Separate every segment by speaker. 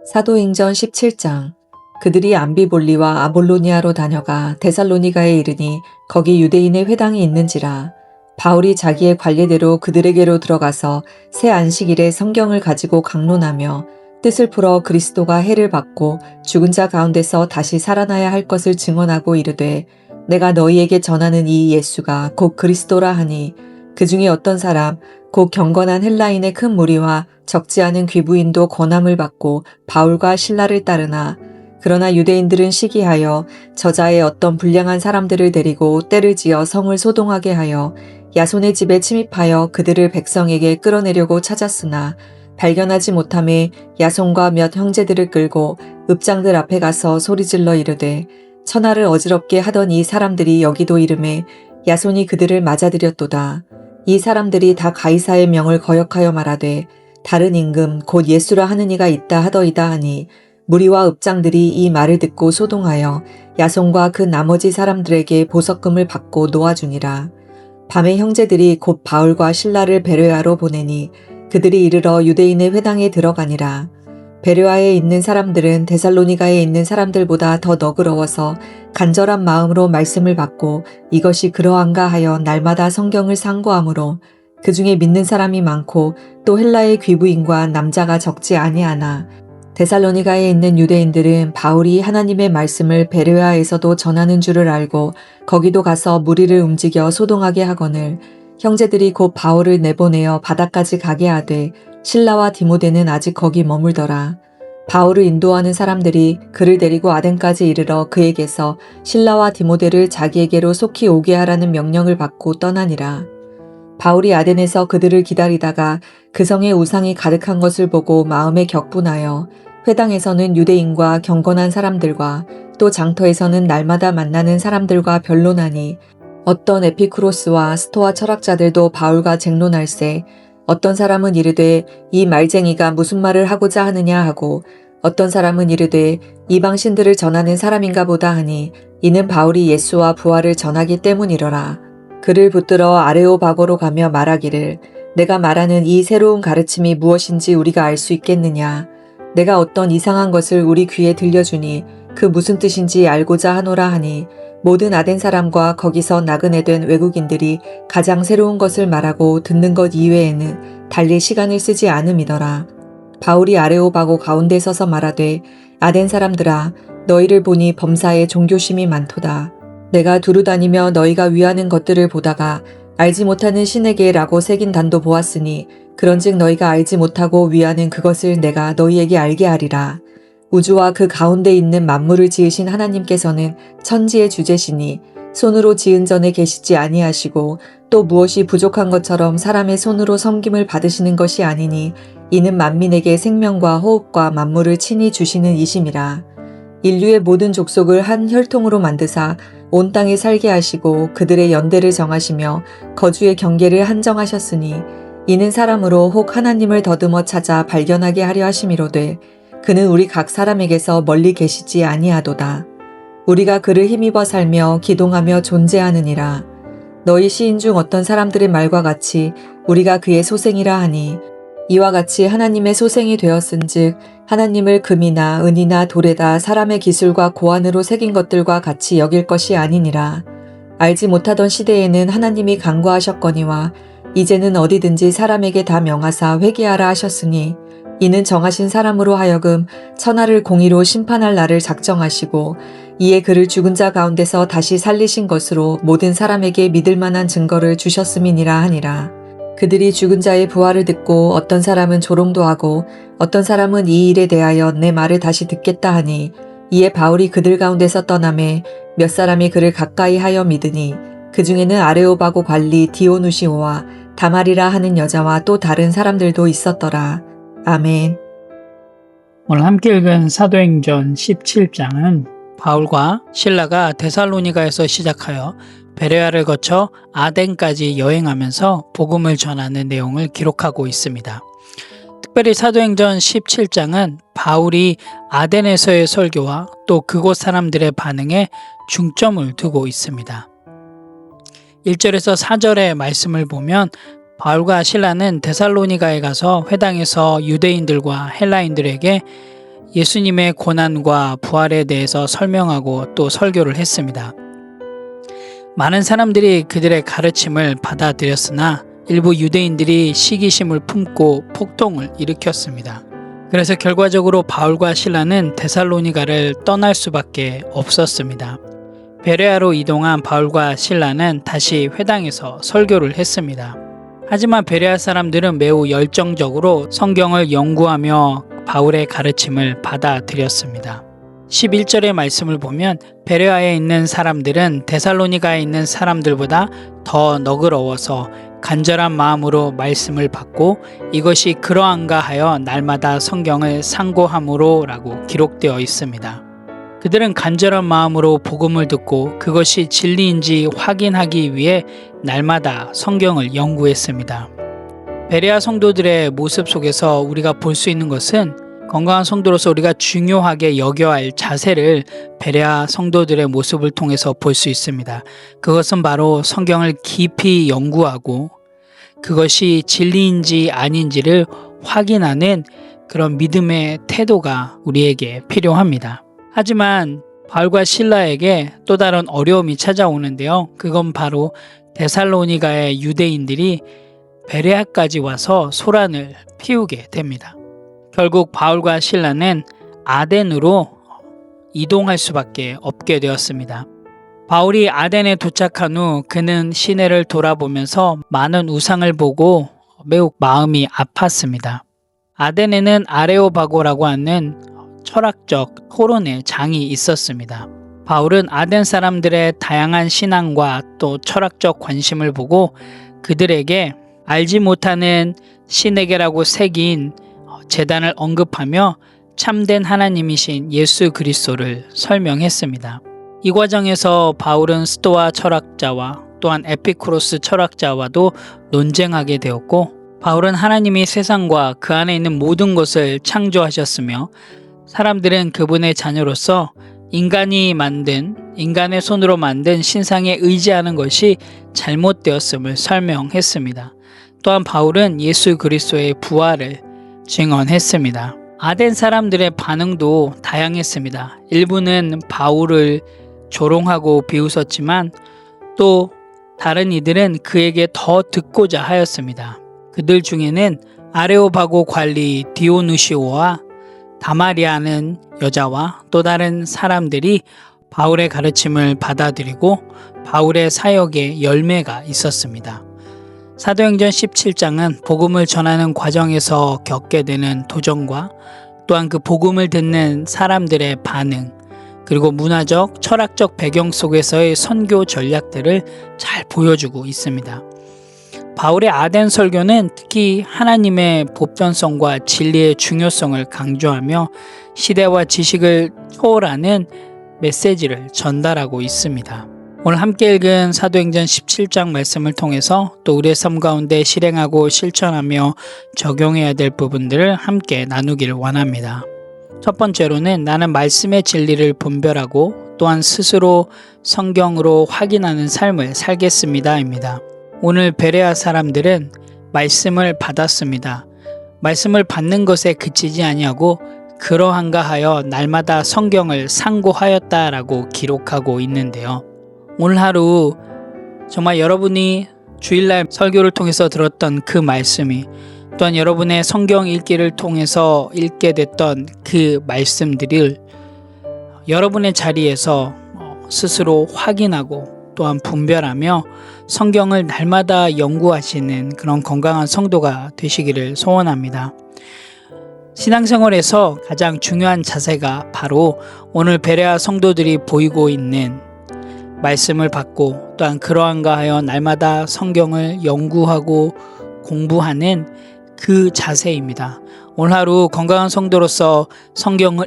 Speaker 1: 사도행전 17장. 그들이 암비볼리와 아볼로니아로 다녀가 데살로니가에 이르니 거기 유대인의 회당이 있는지라. 바울이 자기의 관례대로 그들에게로 들어가서 새 안식일에 성경을 가지고 강론하며 뜻을 풀어 그리스도가 해를 받고 죽은 자 가운데서 다시 살아나야 할 것을 증언하고 이르되, 내가 너희에게 전하는 이 예수가 곧 그리스도라 하니, 그 중에 어떤 사람 곧 경건한 헬라인의 큰 무리와 적지 않은 귀부인도 권함을 받고 바울과 실라를 따르나, 그러나 유대인들은 시기하여 저자의 어떤 불량한 사람들을 데리고 때를 지어 성을 소동하게 하여 야손의 집에 침입하여 그들을 백성에게 끌어내려고 찾았으나 발견하지 못함에 야손과 몇 형제들을 끌고 읍장들 앞에 가서 소리질러 이르되, 천하를 어지럽게 하던 이 사람들이 여기도 이름에 야손이 그들을 맞아들였도다. 이 사람들이 다 가이사의 명을 거역하여 말하되, 다른 임금 곧 예수라 하는 이가 있다 하더이다 하니, 무리와 읍장들이 이 말을 듣고 소동하여 야손과 그 나머지 사람들에게 보석금을 받고 놓아주니라. 밤에 형제들이 곧 바울과 실라를 베레아로 보내니 그들이 이르러 유대인의 회당에 들어가니라. 베레아에 있는 사람들은 데살로니가에 있는 사람들보다 더 너그러워서 간절한 마음으로 말씀을 받고 이것이 그러한가 하여 날마다 성경을 상고하므로 그 중에 믿는 사람이 많고 또 헬라의 귀부인과 남자가 적지 아니하나, 데살로니가에 있는 유대인들은 바울이 하나님의 말씀을 베레아에서도 전하는 줄을 알고 거기도 가서 무리를 움직여 소동하게 하거늘, 형제들이 곧 바울을 내보내어 바다까지 가게 하되 실라와 디모데는 아직 거기 머물더라. 바울을 인도하는 사람들이 그를 데리고 아덴까지 이르러 그에게서 실라와 디모데를 자기에게로 속히 오게 하라는 명령을 받고 떠나니라. 바울이 아덴에서 그들을 기다리다가 그 성에 우상이 가득한 것을 보고 마음에 격분하여 회당에서는 유대인과 경건한 사람들과 또 장터에서는 날마다 만나는 사람들과 변론하니, 어떤 에피쿠로스와 스토아 철학자들도 바울과 쟁론할세, 어떤 사람은 이르되 이 말쟁이가 무슨 말을 하고자 하느냐 하고, 어떤 사람은 이르되 이방 신들을 전하는 사람인가 보다 하니, 이는 바울이 예수와 부활을 전하기 때문이러라. 그를 붙들어 아레오바고로 가며 말하기를, 내가 말하는 이 새로운 가르침이 무엇인지 우리가 알 수 있겠느냐. 내가 어떤 이상한 것을 우리 귀에 들려주니 그 무슨 뜻인지 알고자 하노라 하니, 모든 아덴 사람과 거기서 나그네 된 외국인들이 가장 새로운 것을 말하고 듣는 것 이외에는 달리 시간을 쓰지 않음이더라. 바울이 아레오바고 가운데 서서 말하되, 아덴 사람들아, 너희를 보니 범사에 종교심이 많도다. 내가 두루 다니며 너희가 위하는 것들을 보다가 알지 못하는 신에게 라고 새긴 단도 보았으니, 그런즉 너희가 알지 못하고 위하는 그것을 내가 너희에게 알게 하리라. 우주와 그 가운데 있는 만물을 지으신 하나님께서는 천지의 주제시니 손으로 지은 전에 계시지 아니하시고 또 무엇이 부족한 것처럼 사람의 손으로 섬김을 받으시는 것이 아니니, 이는 만민에게 생명과 호흡과 만물을 친히 주시는 이심이라. 인류의 모든 족속을 한 혈통으로 만드사 온 땅에 살게 하시고 그들의 연대를 정하시며 거주의 경계를 한정하셨으니, 이는 사람으로 혹 하나님을 더듬어 찾아 발견하게 하려 하심이로되, 그는 우리 각 사람에게서 멀리 계시지 아니하도다. 우리가 그를 힘입어 살며 기동하며 존재하느니라. 너희 시인 중 어떤 사람들의 말과 같이 우리가 그의 소생이라 하니, 이와 같이 하나님의 소생이 되었은즉 하나님을 금이나 은이나 돌에다 사람의 기술과 고안으로 새긴 것들과 같이 여길 것이 아니니라. 알지 못하던 시대에는 하나님이 간구하셨거니와 이제는 어디든지 사람에게 다 명하사 회개하라 하셨으니, 이는 정하신 사람으로 하여금 천하를 공의로 심판할 날을 작정하시고 이에 그를 죽은 자 가운데서 다시 살리신 것으로 모든 사람에게 믿을 만한 증거를 주셨음이니라 하니라. 그들이 죽은 자의 부활을 듣고 어떤 사람은 조롱도 하고 어떤 사람은 이 일에 대하여 내 말을 다시 듣겠다 하니, 이에 바울이 그들 가운데서 떠나매 몇 사람이 그를 가까이 하여 믿으니, 그 중에는 아레오바고 관리 디오누시오와 다말이라 하는 여자와 또 다른 사람들도 있었더라. 아멘.
Speaker 2: 오늘 함께 읽은 사도행전 17장은 바울과 실라가 데살로니가에서 시작하여 베레아를 거쳐 아덴까지 여행하면서 복음을 전하는 내용을 기록하고 있습니다. 특별히 사도행전 17장은 바울이 아덴에서의 설교와 또 그곳 사람들의 반응에 중점을 두고 있습니다. 1절에서 4절의 말씀을 보면 바울과 실라는 데살로니가에 가서 회당에서 유대인들과 헬라인들에게 예수님의 고난과 부활에 대해서 설명하고 또 설교를 했습니다. 많은 사람들이 그들의 가르침을 받아들였으나 일부 유대인들이 시기심을 품고 폭동을 일으켰습니다. 그래서 결과적으로 바울과 실라는 데살로니가를 떠날 수밖에 없었습니다. 베레아로 이동한 바울과 실라는 다시 회당에서 설교를 했습니다. 하지만 베레아 사람들은 매우 열정적으로 성경을 연구하며 바울의 가르침을 받아들였습니다. 11절의 말씀을 보면 베레아에 있는 사람들은 데살로니가에 있는 사람들보다 더 너그러워서 간절한 마음으로 말씀을 받고 이것이 그러한가 하여 날마다 성경을 상고함으로 라고 기록되어 있습니다. 그들은 간절한 마음으로 복음을 듣고 그것이 진리인지 확인하기 위해 날마다 성경을 연구했습니다. 베레아 성도들의 모습 속에서 우리가 볼 수 있는 것은 건강한 성도로서 우리가 중요하게 여겨야 할 자세를 베레아 성도들의 모습을 통해서 볼 수 있습니다. 그것은 바로 성경을 깊이 연구하고 그것이 진리인지 아닌지를 확인하는 그런 믿음의 태도가 우리에게 필요합니다. 하지만 바울과 실라에게 또 다른 어려움이 찾아오는데요. 그건 바로 데살로니가의 유대인들이 베레아까지 와서 소란을 피우게 됩니다. 결국 바울과 실라는 아덴으로 이동할 수밖에 없게 되었습니다. 바울이 아덴에 도착한 후 그는 시내를 돌아보면서 많은 우상을 보고 매우 마음이 아팠습니다. 아덴에는 아레오바고라고 하는 철학적 토론의 장이 있었습니다. 바울은 아덴 사람들의 다양한 신앙과 또 철학적 관심을 보고 그들에게 알지 못하는 신에게라고 새긴 제단을 언급하며 참된 하나님이신 예수 그리스도를 설명했습니다. 이 과정에서 바울은 스토아 철학자와 또한 에피쿠로스 철학자와도 논쟁하게 되었고 바울은 하나님이 세상과 그 안에 있는 모든 것을 창조하셨으며 사람들은 그분의 자녀로서 인간의 손으로 만든 신상에 의지하는 것이 잘못되었음을 설명했습니다. 또한 바울은 예수 그리스도의 부활을 증언했습니다. 아덴 사람들의 반응도 다양했습니다. 일부는 바울을 조롱하고 비웃었지만 또 다른 이들은 그에게 더 듣고자 하였습니다. 그들 중에는 아레오바고 관리 디오누시오와 다마리아는 여자와 또 다른 사람들이 바울의 가르침을 받아들이고 바울의 사역에 열매가 있었습니다. 사도행전 17장은 복음을 전하는 과정에서 겪게 되는 도전과 또한 그 복음을 듣는 사람들의 반응 그리고 문화적, 철학적 배경 속에서의 선교 전략들을 잘 보여주고 있습니다. 바울의 아덴 설교는 특히 하나님의 보편성과 진리의 중요성을 강조하며 시대와 지식을 초월하는 메시지를 전달하고 있습니다. 오늘 함께 읽은 사도행전 17장 말씀을 통해서 또 우리의 삶 가운데 실행하고 실천하며 적용해야 될 부분들을 함께 나누기를 원합니다. 첫 번째로는 나는 말씀의 진리를 분별하고 또한 스스로 성경으로 확인하는 삶을 살겠습니다입니다. 오늘 베레아 사람들은 말씀을 받았습니다. 말씀을 받는 것에 그치지 아니하고 그러한가 하여 날마다 성경을 상고하였다라고 기록하고 있는데요. 오늘 하루 정말 여러분이 주일날 설교를 통해서 들었던 그 말씀이 또한 여러분의 성경 읽기를 통해서 읽게 됐던 그 말씀들을 여러분의 자리에서 스스로 확인하고 또한 분별하며 성경을 날마다 연구하시는 그런 건강한 성도가 되시기를 소원합니다. 신앙생활에서 가장 중요한 자세가 바로 오늘 베레아 성도들이 보이고 있는 말씀을 받고 또한 그러한가 하여 날마다 성경을 연구하고 공부하는 그 자세입니다. 오늘 하루 건강한 성도로서 성경을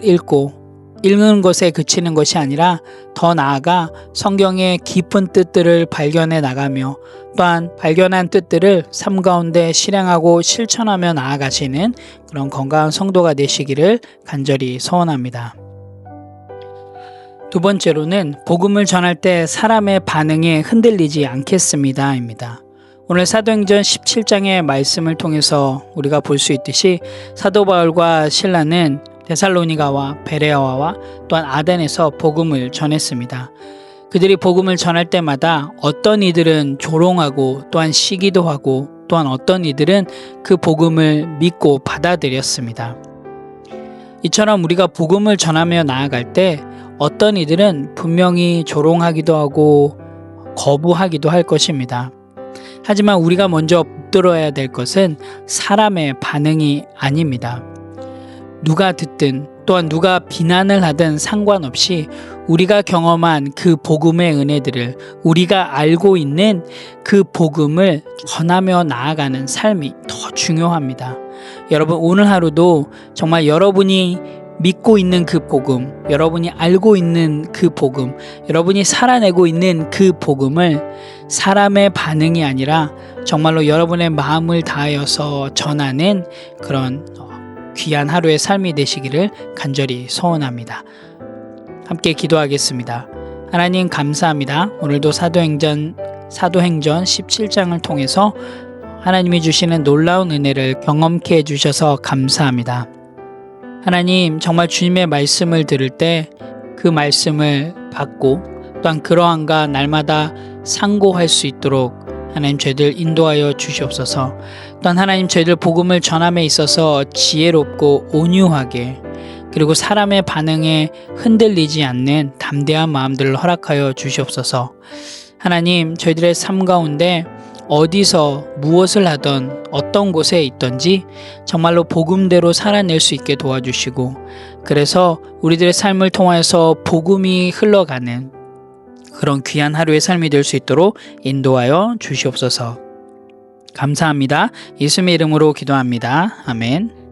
Speaker 2: 읽는 것에 그치는 것이 아니라 더 나아가 성경의 깊은 뜻들을 발견해 나가며 또한 발견한 뜻들을 삶 가운데 실행하고 실천하며 나아가시는 그런 건강한 성도가 되시기를 간절히 소원합니다. 두 번째로는 복음을 전할 때 사람의 반응에 흔들리지 않겠습니다입니다. 오늘 사도행전 17장의 말씀을 통해서 우리가 볼 수 있듯이 사도 바울과 실라는 데살로니가와 베레아와 또한 아덴에서 복음을 전했습니다. 그들이 복음을 전할 때마다 어떤 이들은 조롱하고 또한 시기도 하고 또한 어떤 이들은 그 복음을 믿고 받아들였습니다. 이처럼 우리가 복음을 전하며 나아갈 때 어떤 이들은 분명히 조롱하기도 하고 거부하기도 할 것입니다. 하지만 우리가 먼저 붙들어야 될 것은 사람의 반응이 아닙니다. 누가 듣든 또한 누가 비난을 하든 상관없이 우리가 경험한 그 복음의 은혜들을, 우리가 알고 있는 그 복음을 전하며 나아가는 삶이 더 중요합니다. 여러분, 오늘 하루도 정말 여러분이 믿고 있는 그 복음, 여러분이 알고 있는 그 복음, 여러분이 살아내고 있는 그 복음을 사람의 반응이 아니라 정말로 여러분의 마음을 다하여서 전하는 그런 귀한 하루의 삶이 되시기를 간절히 소원합니다. 함께 기도하겠습니다. 하나님 감사합니다. 오늘도 사도행전 17장을 통해서 하나님이 주시는 놀라운 은혜를 경험케 해주셔서 감사합니다. 하나님, 정말 주님의 말씀을 들을 때 그 말씀을 받고 또한 그러한가 날마다 상고할 수 있도록 하나님 저희들 인도하여 주시옵소서. 또한 하나님 저희들 복음을 전함에 있어서 지혜롭고 온유하게, 그리고 사람의 반응에 흔들리지 않는 담대한 마음들을 허락하여 주시옵소서. 하나님, 저희들의 삶 가운데 어디서 무엇을 하던 어떤 곳에 있던지 정말로 복음대로 살아낼 수 있게 도와주시고, 그래서 우리들의 삶을 통해서 복음이 흘러가는 그런 귀한 하루의 삶이 될 수 있도록 인도하여 주시옵소서. 감사합니다. 예수님의 이름으로 기도합니다. 아멘.